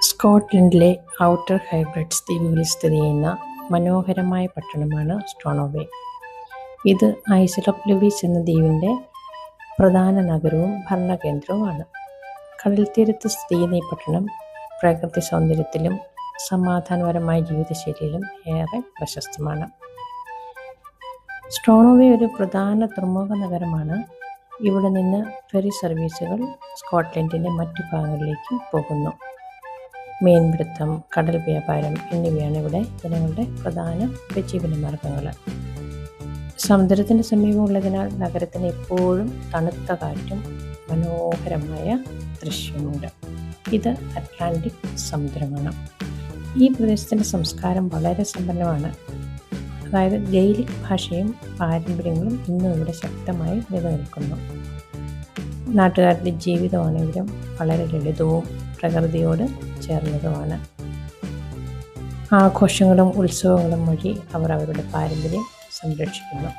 സ്കോട്ട്ലൻഡിലെ outer hybrids ദ്വീപുകളിൽ സ്ഥിതി ചെയ്യുന്ന മനോഹരമായ പട്ടണമാണ് സ്റ്റോണോവേ. ഇത് ഐസ്ൽ ഓഫ് ലൂയിസ് എന്ന ദ്വീപിൻ്റെ പ്രധാന നഗരവും ഭരണകേന്ദ്രവുമാണ്. കടൽത്തീരത്ത് സ്ഥിതി ചെയ്യുന്ന ഈ പട്ടണം പ്രകൃതി സൗന്ദര്യത്തിലും സമാധാനപരമായ ജീവിതശൈലിയിലും ഏറെ പ്രശസ്തമാണ്. സ്റ്റോണോവേ ഒരു പ്രധാന തുറമുഖ നഗരമാണ്. ഇവിടെ നിന്ന് ഫെറി സർവീസുകൾ സ്കോട്ട്ലൻഡിൻ്റെ മറ്റു ഭാഗങ്ങളിലേക്ക് പോകുന്നു. മീൻപിടുത്തം, കടൽ വ്യാപാരം എന്നിവയാണ് ഇവിടെ ജനങ്ങളുടെ പ്രധാന ഉപജീവന മാർഗങ്ങൾ. സമുദ്രത്തിന് സമീപമുള്ളതിനാൽ നഗരത്തിന് എപ്പോഴും തണുത്ത കാറ്റും മനോഹരമായ ദൃശ്യമുണ്ട്. ഇത് അറ്റ്ലാന്റിക് സമുദ്രമാണ്. ഈ പ്രദേശത്തിൻ്റെ സംസ്കാരം വളരെ സമ്പന്നമാണ്. അതായത് ഗെയിലിക് ഭാഷയും പാരമ്പര്യങ്ങളും ഇന്നും ഇവിടെ ശക്തമായി നിലനിൽക്കുന്നു. നാട്ടുകാരുടെ ജീവിതമാണെങ്കിലും വളരെ ലളിതവും പ്രകൃതിയോട് ചേർന്നതുമാണ്. ആഘോഷങ്ങളും ഉത്സവങ്ങളും വഴി അവർ അവരുടെ പാരമ്പര്യം സംരക്ഷിക്കുന്നു.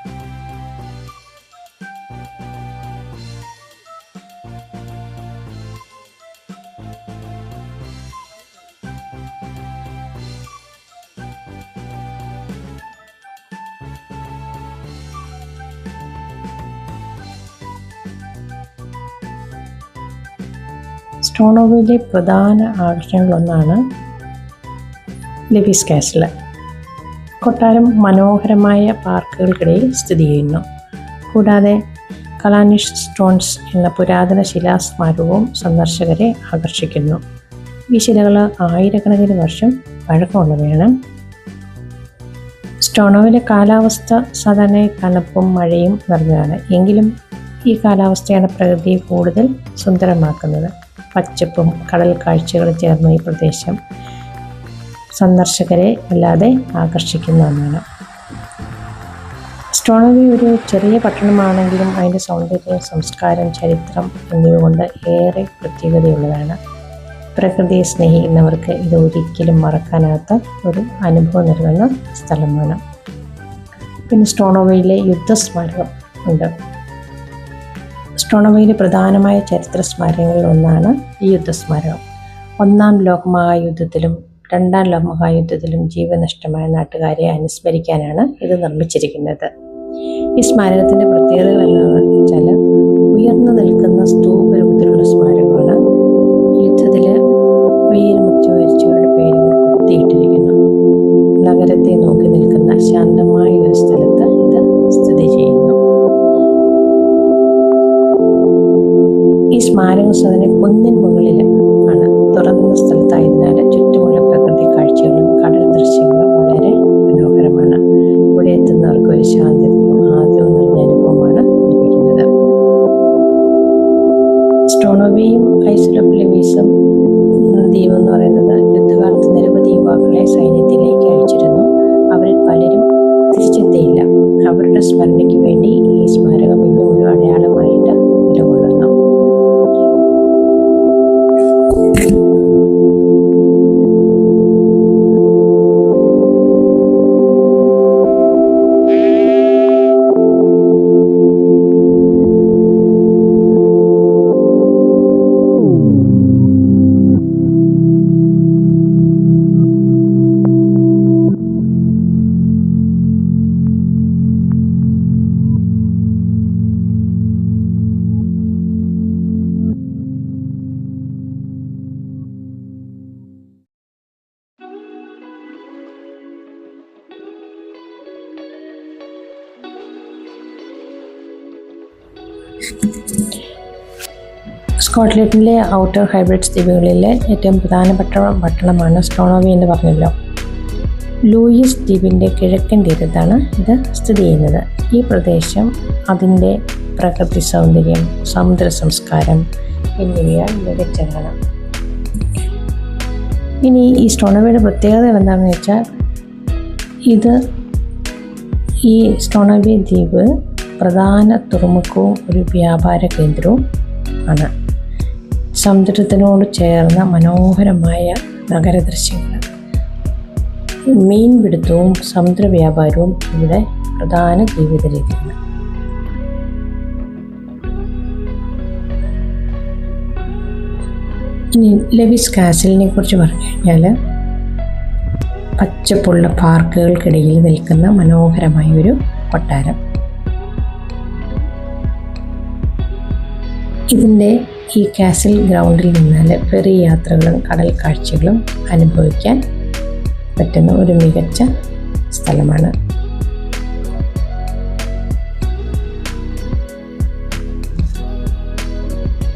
സ്റ്റോണോവയിലെ പ്രധാന ആകർഷണങ്ങളൊന്നാണ് ലൂയിസ് കാസിൽ. കൊട്ടാരം മനോഹരമായ പാർക്കുകൾക്കിടയിൽ സ്ഥിതി ചെയ്യുന്നു. കൂടാതെ കലാനിഷ് സ്റ്റോൺസ് എന്ന പുരാതന ശിലാസ്മാരകവും സന്ദർശകരെ ആകർഷിക്കുന്നു. ഈ ശിലകൾ ആയിരക്കണക്കിന് വർഷം പഴക്കമുള്ളവയാണ്. സ്റ്റോണോവിലെ കാലാവസ്ഥ സാധാരണ തണുപ്പും മഴയും നിറഞ്ഞതാണ്. എങ്കിലും ഈ കാലാവസ്ഥയാണ് പ്രകൃതിയെ കൂടുതൽ സുന്ദരമാക്കുന്നത്. പച്ചപ്പും കടൽ കാഴ്ചകളും ചേർന്ന ഈ പ്രദേശം സന്ദർശകരെ വല്ലാതെ ആകർഷിക്കുന്ന ഒന്നാണ്. സ്റ്റോണോവേ ഒരു ചെറിയ പട്ടണമാണെങ്കിലും അതിൻ്റെ സൗന്ദര്യം, സംസ്കാരം, ചരിത്രം എന്നിവ കൊണ്ട് ഏറെ പ്രത്യേകതയുള്ളതാണ്. പ്രകൃതിയെ സ്നേഹിക്കുന്നവർക്ക് ഇത് ഒരിക്കലും മറക്കാനാകാത്ത ഒരു അനുഭവം നൽകുന്ന സ്ഥലമാണ്. പിന്നെ സ്റ്റോണോവയിലെ യുദ്ധസ്മാരകം ഉണ്ട്. സ്റ്റോണോവയിലെ പ്രധാനമായ ചരിത്ര സ്മാരകങ്ങളിൽ ഒന്നാണ് ഈ യുദ്ധസ്മാരകം. ഒന്നാം ലോകമഹായുദ്ധത്തിലും രണ്ടാം ലോകമഹായുദ്ധത്തിലും ജീവനഷ്ടമായ നാട്ടുകാരെ അനുസ്മരിക്കാനാണ് ഇത് നിർമ്മിച്ചിരിക്കുന്നത്. ഈ സ്മാരകത്തിൻ്റെ പ്രത്യേകതകൾ എന്താണെന്ന് വെച്ചാൽ ഉയർന്നു നിൽക്കുന്ന സ്തൂപരൂപത്തിലുള്ള സ്മാരകമാണ്. യുദ്ധത്തിൽ വീരമൃത്യു വരിച്ചവരുടെ പേരുകൾ കുത്തിയിട്ടിരിക്കുന്നു. നഗരത്തെ നോക്കി നിൽക്കുന്ന ശാന്തമായ ഒരു സ്ഥലത്ത് ഇത് സ്ഥിതി ചെയ്യുന്നു. ഈ സ്മാരകം സ്ഥിതി കുന്നിൻ മുകളിൽ ആണ്. തുറന്ന സ്ഥലത്തായതിനാൽ ചുറ്റുമുള്ള പ്രകൃതി കാഴ്ചകളും കടൽ ദൃശ്യങ്ങളും വളരെ മനോഹരമാണ്. ഇവിടെ എത്തുന്നവർക്ക് ഒരു ശാന്തതയും ആദ്യവും നിറഞ്ഞ അനുഭവമാണ് ലഭിക്കുന്നത്. സ്റ്റോണോവേയും ഐസ്ൽ ഓഫ് ലൂയിസും ദ്വീപ് എന്ന് പറയുന്നത് യുദ്ധകാലത്ത് നിരവധി യുവാക്കളെ സൈന്യത്തിലേക്ക് അയച്ചിരുന്നു. അവരിൽ പലരും തിരിച്ചെത്തിയില്ല. അവരുടെ സ്മരണയ്ക്ക് വേണ്ടി ഈ സ്മാരകം ഇന്നും ഒരു അടയാളമായിട്ട് നിലകൊള്ളുന്നു. സ്കോട്ട്ലൻഡിലെ ഔട്ടർ ഹൈബ്രിഡ്സ് ദ്വീപുകളിലെ ഏറ്റവും പ്രധാനപ്പെട്ട പട്ടണമാണ് സ്റ്റോണോവേ എന്ന് പറഞ്ഞല്ലോ. ലൂയിസ് ദ്വീപിൻ്റെ കിഴക്കൻ തീരത്താണ് ഇത് സ്ഥിതി ചെയ്യുന്നത്. ഈ പ്രദേശം അതിൻ്റെ പ്രകൃതി സൗന്ദര്യം, സമുദ്ര സംസ്കാരം എന്നിവയാൽ മികച്ചതാണ്. ഇനി ഈ സ്റ്റോണോവയുടെ പ്രത്യേകത എന്താണെന്ന് വെച്ചാൽ ഈ സ്റ്റോണോവേ ദ്വീപ് പ്രധാന തുറമുഖവും ഒരു വ്യാപാര കേന്ദ്രവും ആണ്. സമുദ്രത്തിനോട് ചേർന്ന മനോഹരമായ നഗരദൃശ്യങ്ങൾ, മീൻപിടുത്തവും സമുദ്ര വ്യാപാരവും ഇവിടെ പ്രധാന ജീവിത രീതിയാണ്. ഇനി ലെവിസ് കാസിലിനെ കുറിച്ച് പറഞ്ഞു കഴിഞ്ഞാൽ പച്ചപ്പുള്ള പാർക്കുകൾക്കിടയിൽ നിൽക്കുന്ന മനോഹരമായ ഒരു കൊട്ടാരം. ഇതിൻ്റെ ഈ കാസിൽ ഗ്രൗണ്ടിൽ നിന്നാൽ ഫെറി യാത്രകളും കടൽ കാഴ്ചകളും അനുഭവിക്കാൻ പറ്റുന്ന ഒരു മികച്ച സ്ഥലമാണ്.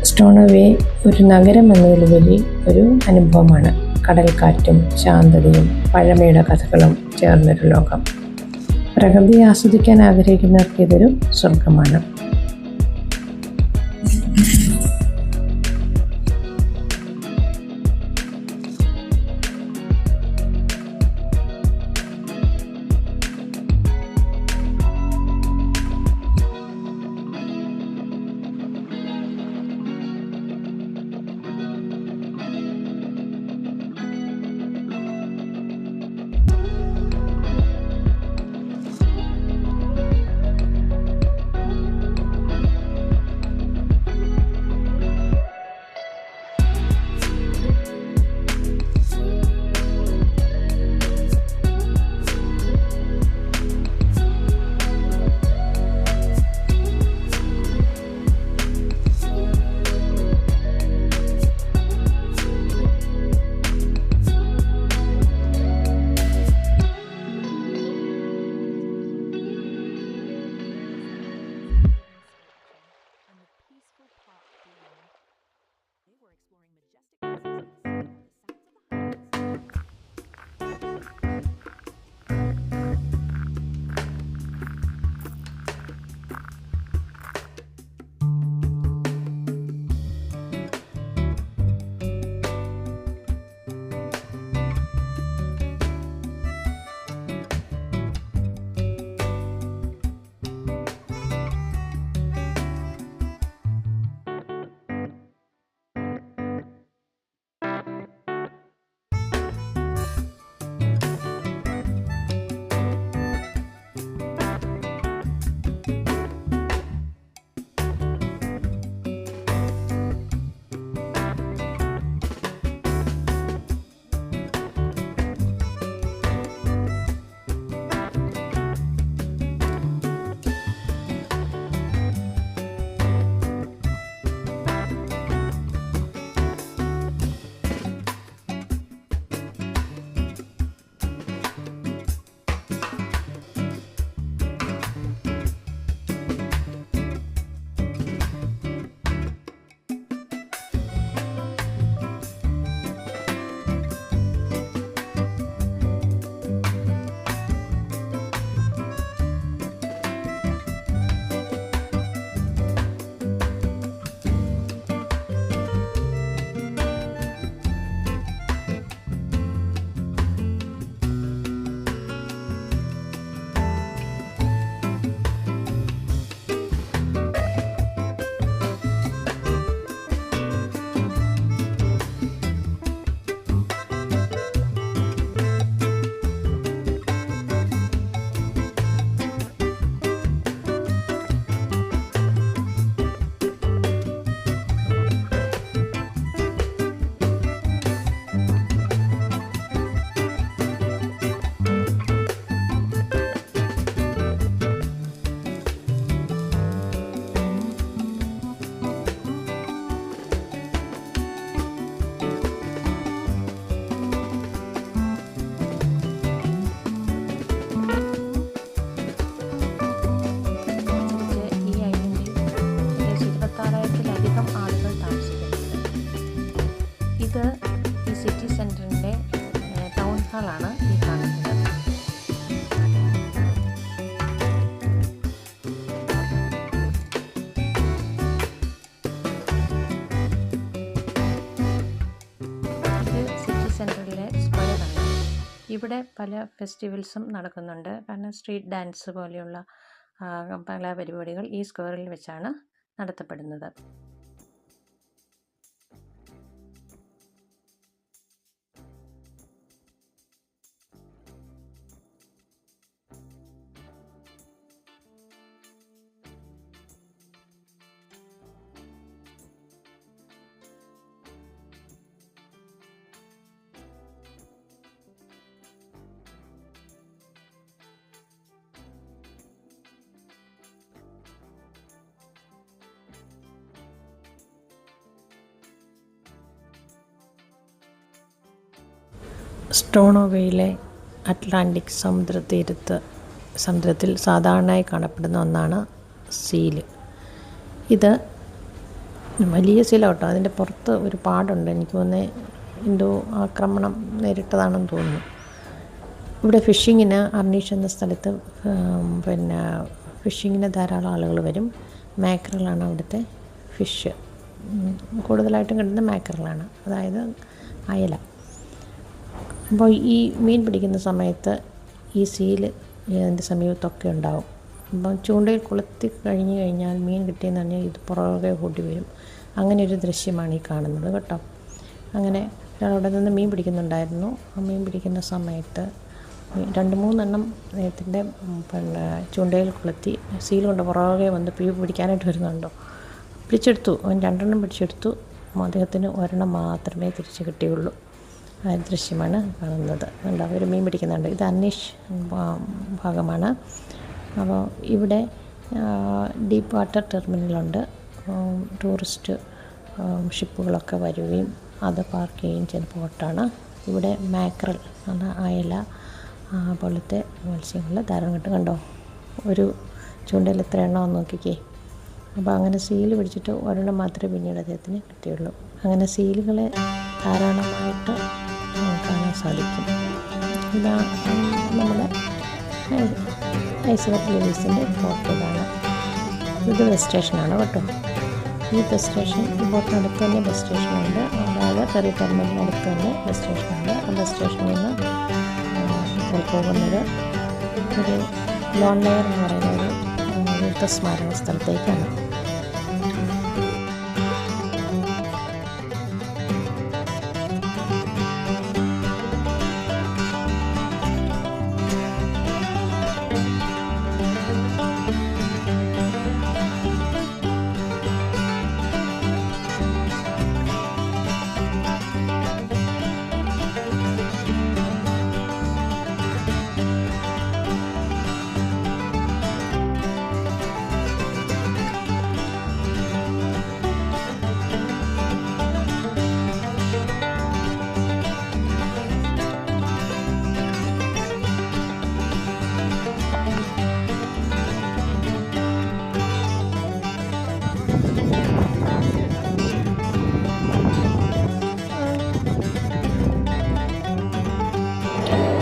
സ്റ്റോണോവേ ഒരു നഗരം എന്നതിലുപരി ഒരു അനുഭവമാണ്. കടൽക്കാറ്റും ശാന്തതയും പഴമയുടെ കഥകളും ചേർന്നൊരു ലോകം. പ്രകൃതിയെ ആസ്വദിക്കാൻ ആഗ്രഹിക്കുന്നവർക്ക് ഇതൊരു സ്വർഗമാണ്. ഇവിടെ പല ഫെസ്റ്റിവൽസും നടക്കുന്നുണ്ട്. കാരണം സ്ട്രീറ്റ് ഡാൻസ് പോലെയുള്ള പല പരിപാടികൾ ഈ സ്ക്വയറിൽ വെച്ചാണ് നടത്തപ്പെടുന്നത്. സ്റ്റോണോവേയിലെ അറ്റ്ലാന്റിക് സമുദ്രത്തിൽ സാധാരണയായി കാണപ്പെടുന്ന ഒന്നാണ് സീല്. ഇത് വലിയ സീലാണ് കേട്ടോ. അതിൻ്റെ പുറത്ത് ഒരു പാടുണ്ട്. എനിക്ക് തോന്നുന്നത് എന്തോ ആക്രമണം നേരിട്ടതാണെന്ന് തോന്നുന്നു. ഇവിടെ ഫിഷിങ്ങിന് അർണീഷ് എന്ന സ്ഥലത്ത് ഫിഷിങ്ങിന് ധാരാളം ആളുകൾ വരും. മാക്രലാണ് അവിടുത്തെ ഫിഷ്. കൂടുതലായിട്ടും കിട്ടുന്ന മാക്രലാണ്, അതായത് അയല. അപ്പോൾ ഈ മീൻ പിടിക്കുന്ന സമയത്ത് ഈ സീല് ഇതിൻ്റെ സമീപത്തൊക്കെ ഉണ്ടാവും. അപ്പം ചൂണ്ടയിൽ കൊളുത്തി കഴിഞ്ഞാൽ മീൻ കിട്ടിയെന്ന് പറഞ്ഞാൽ ഇത് പുറകെ കൂട്ടി വരും. അങ്ങനെ ഒരു ദൃശ്യമാണ് ഈ കാണുന്നത് കേട്ടോ. അങ്ങനെ ഒരാളവിടെ നിന്ന് മീൻ പിടിക്കുന്നുണ്ടായിരുന്നു. ആ മീൻ പിടിക്കുന്ന സമയത്ത് 2-3 എണ്ണം നേരത്തിൻ്റെ ചൂണ്ടയിൽ കൊളുത്തി സീൽ കൊണ്ട് പുറകെ വന്ന് പിടിക്കാനായിട്ട് വരുന്നുണ്ടോ. പിടിച്ചെടുത്തു. അവൻ 2 എണ്ണം പിടിച്ചെടുത്തു. അദ്ദേഹത്തിന് 1 എണ്ണം മാത്രമേ തിരിച്ച് കിട്ടിയുള്ളൂ. ആ ദൃശ്യമാണ് കാണുന്നത്. കണ്ടോ, ഒരു മീൻ പിടിക്കുന്നുണ്ട്. ഇത് അർണീഷ് ഭാഗമാണ്. അപ്പോൾ ഇവിടെ ഡീപ്പ് വാട്ടർ ടെർമിനലുണ്ട്. ടൂറിസ്റ്റ് ഷിപ്പുകളൊക്കെ വരികയും അത് പാർക്ക് ചെയ്യുകയും ചെയ്യുന്ന പോർട്ടാണ്. ഇവിടെ മാക്രൽ എന്ന അയല പോലത്തെ മത്സ്യങ്ങൾ ധാരാളം കിട്ടും. കണ്ടോ, ഒരു ചൂണ്ടയിൽ എത്ര എണ്ണമെന്ന് നോക്കിക്കേ. അപ്പോൾ അങ്ങനെ സീല് പിടിച്ചിട്ട് 1 എണ്ണം മാത്രമേ പിന്നീട് അദ്ദേഹത്തിന് കിട്ടിയുള്ളൂ. അങ്ങനെ സീലുകളെ ധാരാളമായിട്ട് കാണാൻ സാധിക്കും. ഇതാ നമ്മുടെ ഐസ്വാട്ട് ലൂയിസിൻ്റെ പോർട്ടിലാണ്. ഇത് ബസ് സ്റ്റേഷനാണ് കേട്ടോ. ഈ ബസ് സ്റ്റേഷൻ ഈ ബോട്ടിനടുത്ത് തന്നെ ബസ് സ്റ്റേഷനുണ്ട്. അതായത് ഫെറി ടെർമിനലിനടുത്ത് തന്നെ ബസ് സ്റ്റേഷനുണ്ട്. ആ ബസ് സ്റ്റേഷനിൽ നിന്ന് ഇപ്പോൾ പോകുന്നത് ഒരു ലോൺ ലെയർ എന്ന് പറയുന്ന ഒരു യുദ്ധസ്മാരക സ്ഥലത്തേക്കാണ്.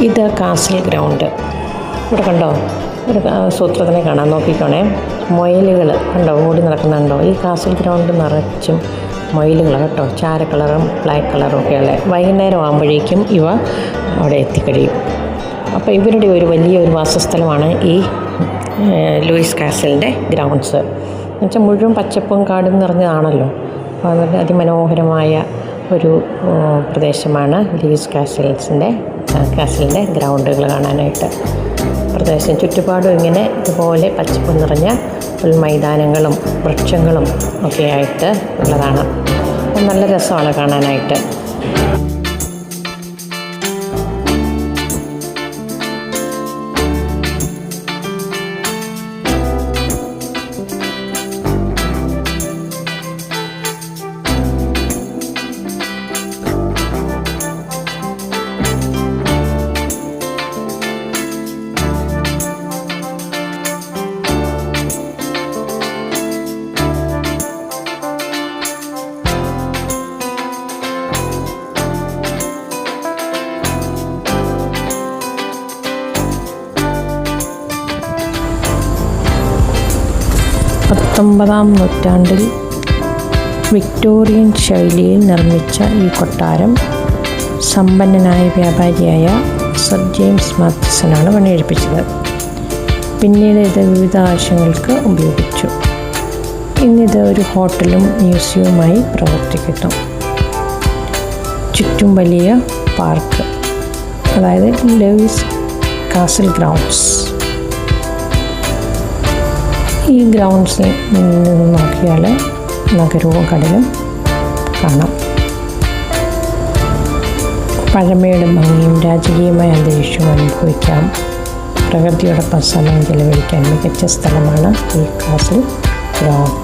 ഇത് കാസിൽ ഗ്രൗണ്ട്. ഇവിടെ കണ്ടോ, ഒരു സൂത്രത്തിനെ കാണാൻ നോക്കിക്കോണേ. മുയലുകൾ കണ്ടോ ഓടി നടക്കുന്നുണ്ടോ. ഈ കാസിൽ ഗ്രൗണ്ട് നിറച്ചും മുയലുകൾ കേട്ടോ. ചാര കളറും ബ്ലാക്ക് കളറും ഒക്കെയുള്ള. വൈകുന്നേരം ആകുമ്പോഴേക്കും ഇവ അവിടെ എത്തിക്കഴിയും. അപ്പോൾ ഇവരുടെ ഒരു വലിയൊരു വാസസ്ഥലമാണ് ഈ ലൂയിസ് കാസിലിൻ്റെ ഗ്രൗണ്ട്സ്. എന്നുവെച്ചാൽ മുഴുവൻ പച്ചപ്പും കാടും നിറഞ്ഞതാണല്ലോ. അപ്പോൾ അത് അതിമനോഹരമായ ഒരു പ്രദേശമാണ് ലൂയിസ് കാസിലിൻ്റെ ഗ്രൗണ്ടുകൾ കാണാനായിട്ട്. പ്രദേശം ചുറ്റുപാടും ഇങ്ങനെ ഇതുപോലെ പച്ചപ്പ് നിറഞ്ഞ പുൽമൈതാനങ്ങളും വൃക്ഷങ്ങളും ഒക്കെ ആയിട്ട് ഉള്ളതാണ്. അപ്പം നല്ല രസമാണ് കാണാനായിട്ട്. പത്തൊമ്പതാം നൂറ്റാണ്ടിൽ വിക്ടോറിയൻ ശൈലിയിൽ നിർമ്മിച്ച ഈ കൊട്ടാരം സമ്പന്നനായ വ്യാപാരിയായ സർ ജെയിംസ് മാത്തിസനാണ് പണിയെടുപ്പിച്ചത്. പിന്നീട് ഇത് വിവിധ ആവശ്യങ്ങൾക്ക് ഉപയോഗിച്ചു. ഇന്നിത് ഒരു ഹോട്ടലും മ്യൂസിയവുമായി പ്രവർത്തിക്കുന്നു. ചുറ്റും വലിയ പാർക്ക്, അതായത് ലൂയിസ് കാസിൽ ഗ്രൗണ്ട്സ്. ഈ ഗ്രൗണ്ട്സിൽ നിന്ന് നോക്കിയാൽ നഗരവും കടലും കാണാം. പഴമയുടെ ഭംഗിയും രാജകീയമായ അന്തരീക്ഷവും അനുഭവിക്കാം. പ്രകൃതിയോടൊപ്പം സമയം ചെലവഴിക്കാൻ മികച്ച സ്ഥലമാണ് ഈ കാസിൽ ഗ്രൗണ്ട്.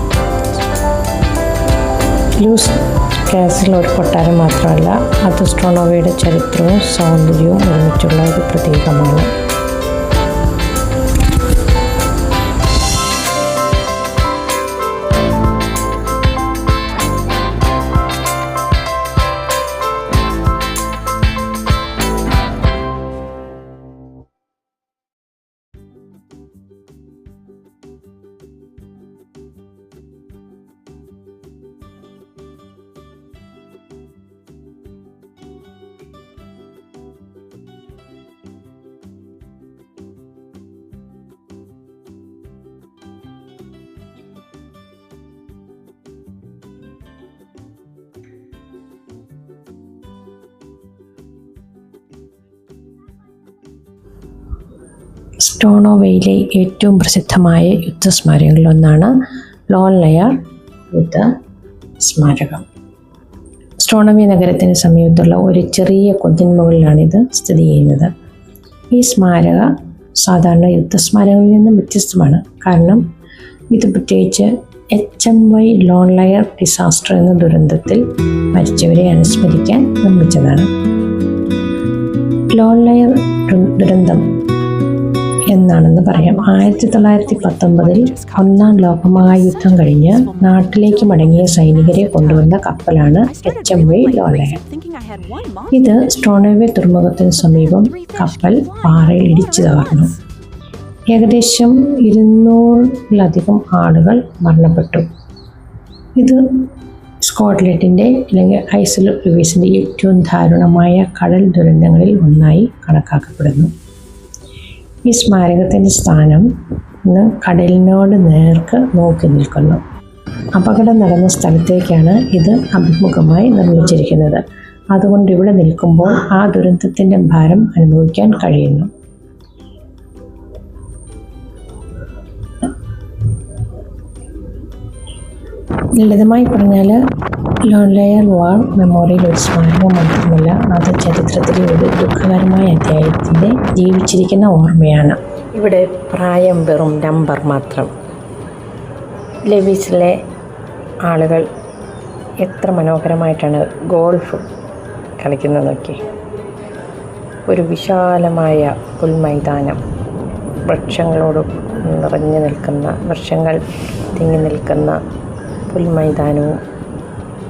ലൂസ് കാസിൽ ഒരു കൊട്ടാരം മാത്രമല്ല, അത് സ്ട്രോണോവയുടെ ചരിത്രവും സൗന്ദര്യവും ഒരുമിച്ചുള്ള ഒരു പ്രതീകമാണ്. സ്ട്രോണോവയിലെ ഏറ്റവും പ്രസിദ്ധമായ യുദ്ധസ്മാരകങ്ങളിലൊന്നാണ് ലോൺലെയർ യുദ്ധ സ്മാരകം. സ്ട്രോണോവി നഗരത്തിന് സമീപത്തുള്ള ഒരു ചെറിയ കുന്നിൻ മുകളിലാണിത് സ്ഥിതി ചെയ്യുന്നത്. ഈ സ്മാരക സാധാരണ യുദ്ധസ്മാരകങ്ങളിൽ നിന്നും വ്യത്യസ്തമാണ്. കാരണം ഇത് പ്രത്യേകിച്ച് HMY ലോൺലെയർ ഡിസാസ്റ്റർ എന്ന ദുരന്തത്തിൽ മരിച്ചവരെ അനുസ്മരിക്കാൻ നിർമ്മിച്ചതാണ്. ലോൺലെയർ ദുരന്തം എന്നാണെന്ന് പറയാം. 1919 ഒന്നാം ലോകമഹായുദ്ധം കഴിഞ്ഞ് നാട്ടിലേക്ക് മടങ്ങിയ സൈനികരെ കൊണ്ടുവന്ന കപ്പലാണ് HMY ലോൺലെയർ. ഇത് സ്ട്രോണോവെ തുറമുഖത്തിന് സമീപം കപ്പൽ പാറയിൽ ഇടിച്ചു തകർന്നു. ഏകദേശം 200-ലധികം ആളുകൾ മരണപ്പെട്ടു. ഇത് സ്കോട്ട്ലൻഡിൻ്റെ അല്ലെങ്കിൽ ഐസൽ റിവേഴ്സിൻ്റെ ഏറ്റവും ദാരുണമായ കടൽ ദുരന്തങ്ങളിൽ ഒന്നായി കണക്കാക്കപ്പെടുന്നു. ഈ സ്മാരകത്തിൻ്റെ സ്ഥാനം ഇന്ന് കടലിനോട് നേർക്ക് നോക്കി നിൽക്കുന്നു. അപകടം നടന്ന സ്ഥലത്തേക്കാണ് ഇത് അഭിമുഖമായി നിർമ്മിച്ചിരിക്കുന്നത്. അതുകൊണ്ട് ഇവിടെ നിൽക്കുമ്പോൾ ആ ദുരന്തത്തിൻ്റെ ഭാരം അനുഭവിക്കാൻ കഴിയുന്നു. ലളിതമായി പറഞ്ഞാൽ ലോൺലെയർ വാർ മെമ്മോറിയൽ ഒരു സ്മാരകം മാത്രമല്ല, അത് ചരിത്രത്തിലെ ഒരു ദുഃഖകരമായ അധ്യായത്തിൻ്റെ ജീവിച്ചിരിക്കുന്ന ഓർമ്മയാണ്. ഇവിടെ പ്രായം വെറും നമ്പർ മാത്രം. ലെവിസിലെ ആളുകൾ എത്ര മനോഹരമായിട്ടാണ് ഗോൾഫ് കളിക്കുന്നത് നോക്കി. ഒരു വിശാലമായ പുൽമൈതാനം, വൃക്ഷങ്ങളോട് നിറഞ്ഞു നിൽക്കുന്ന, വൃക്ഷങ്ങൾ തിങ്ങി നിൽക്കുന്ന പുൽമൈതാനവും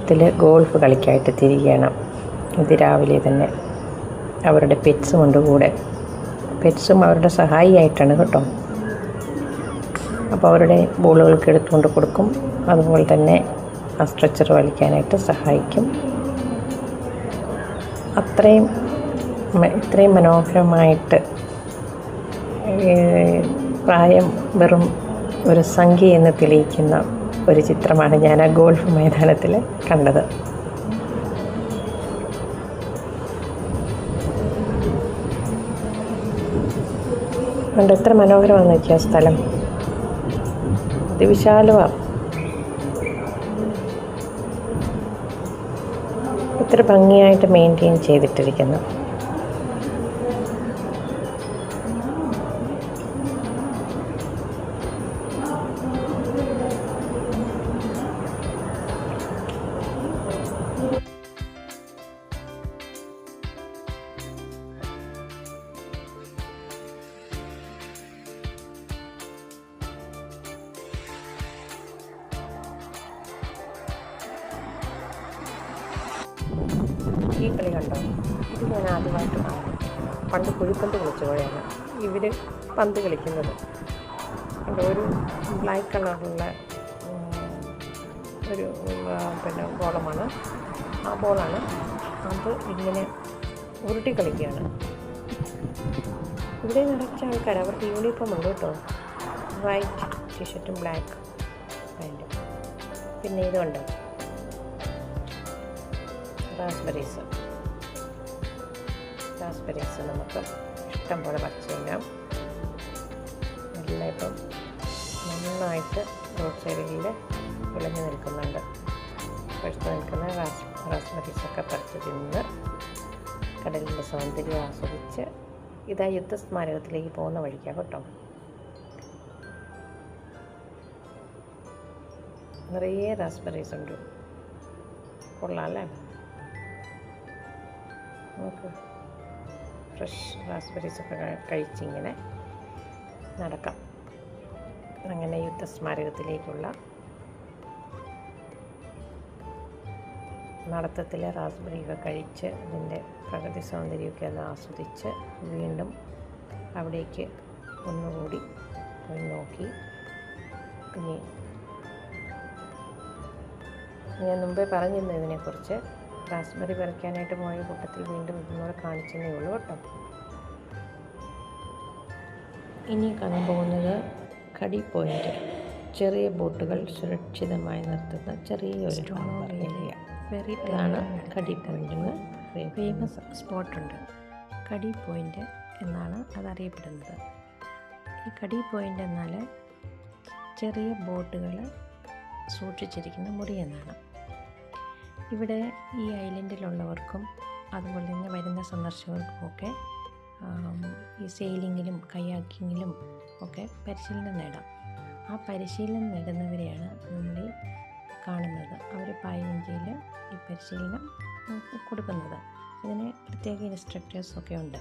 ത്തിൽ ഗോൾഫ് കളിക്കായിട്ട് തിരികെയാണ്. അതിരാവിലെ തന്നെ അവരുടെ പെറ്റ്സും ഉണ്ട് കൂടെ. പെറ്റ്സും അവരുടെ സഹായിയായിട്ടാണ് കേട്ടോ. അപ്പോൾ അവരുടെ ബോളുകൾക്ക് എടുത്തുകൊണ്ട് കൊടുക്കും. അതുപോലെ തന്നെ ആ സ്ട്രെച്ചർ വലിക്കാനായിട്ട് സഹായിക്കും. ഇത്രയും മനോഹരമായിട്ട് പ്രായം വെറും ഒരു സംഖ്യ എന്ന് തെളിയിക്കുന്ന ഒരു ചിത്രമാണ് ഞാൻ ആ ഗോൾഫ് മൈതാനത്തിൽ കണ്ടത്. അതുകൊണ്ട് എത്ര മനോഹരമാണെന്ന് നോക്കിയ സ്ഥലം. അതിവിശാലമാണ്. ഇത്ര ഭംഗിയായിട്ട് മെയിൻറ്റെയിൻ ചെയ്തിട്ടിരിക്കുന്നു. ഈ കളി കണ്ടോ? ഇത് ഞാൻ ആദ്യമായിട്ട് കാണും. പണ്ട് കുഴിപ്പന്ത് കളിച്ചപ്പോഴാണ് ഇവർ പന്ത് കളിക്കുന്നത്. ഒരു ബ്ലാക്ക് കളറുള്ള ഒരു ബോളമാണ്. ആ ബോളാണ്. അത് ഇങ്ങനെ ഉരുട്ടി കളിക്കുകയാണ്. ഇവിടെ നിറച്ച ആൾക്കാർ, അവർക്ക് യൂണിഫോം ഉണ്ട് കേട്ടോ. വൈറ്റ് ടീഷർട്ടും ബ്ലാക്ക് പാൻറ്റും. പിന്നെ ഇതുണ്ട് റാസ്ബെറീസ് നമുക്ക് ഇഷ്ടം പോലെ പറിച്ചുകഴിഞ്ഞാൽ എല്ലാം ഇപ്പം നന്നായിട്ട് റോഡ് സൈഡിൽ വിളഞ്ഞു നിൽക്കുന്നുണ്ട്. പഴുത്ത് നിൽക്കുന്ന റാസ്ബെറീസൊക്കെ പറിച്ച് തിന്ന് കടലിൻ്റെ സൗന്ദര്യം ആസ്വദിച്ച് ഇതാ യുദ്ധസ്മാരകത്തിലേക്ക് പോകുന്ന വഴിക്കാണ് കേട്ടോ. നിറയെ റാസ്ബെറീസ് ഉണ്ട്. കൊള്ളാം അല്ലേ? നമുക്ക് ഫ്രഷ് റാസ്ബെറീസൊക്കെ കഴിച്ചിങ്ങനെ നടക്കാം. അങ്ങനെ യുദ്ധസ്മാരകത്തിലേക്കുള്ള നടത്തത്തിലെ റാസ്ബെറിയൊക്കെ കഴിച്ച് അതിൻ്റെ പ്രകൃതി സൗന്ദര്യമൊക്കെ ഒന്ന് ആസ്വദിച്ച് വീണ്ടും അവിടേക്ക് ഒന്നുകൂടി പോയി നോക്കി. പിന്നെ ഞാൻ മുമ്പേ പറഞ്ഞിരുന്നു ഇതിനെക്കുറിച്ച്. റാസ്ബെറി പറിക്കാനായിട്ട് പോയ കൂട്ടത്തിൽ വീണ്ടും ഇതൊന്നുകൂടെ കാണിച്ചതേ ഉള്ളൂ കേട്ടോ. ഇനി കാണാൻ പോകുന്നത് കടി പോയിൻ്റ്. ചെറിയ ബോട്ടുകൾ സുരക്ഷിതമായി നിർത്തുന്ന ചെറിയൊരു ഏരിയ. ഇതാണ് കടി പോയിൻ്റ്. ഫേമസ് സ്പോട്ടുണ്ട്. കടി പോയിൻ്റ് എന്നാണ് അതറിയപ്പെടുന്നത്. ഈ കടി പോയിൻ്റ് എന്നാൽ ചെറിയ ബോട്ടുകൾ സൂക്ഷിച്ചിരിക്കുന്ന മുറി എന്നാണ്. ഇവിടെ ഈ ഐലൻഡിലുള്ളവർക്കും അതുപോലെ തന്നെ വരുന്ന സന്ദർശകർക്കുമൊക്കെ ഈ സെയിലിങ്ങിലും കയാക്കിങ്ങിലും ഒക്കെ പരിശീലനം നേടാം. ആ പരിശീലനം നേടുന്നവരെയാണ് നമ്മൾ ഈ കാണുന്നത്. അവർ പായ്വഞ്ചിയിൽ ഈ പരിശീലനം കൊടുക്കുന്നത്. ഇതിന് പ്രത്യേക ഇൻസ്ട്രക്ടേഴ്സൊക്കെ ഉണ്ട്.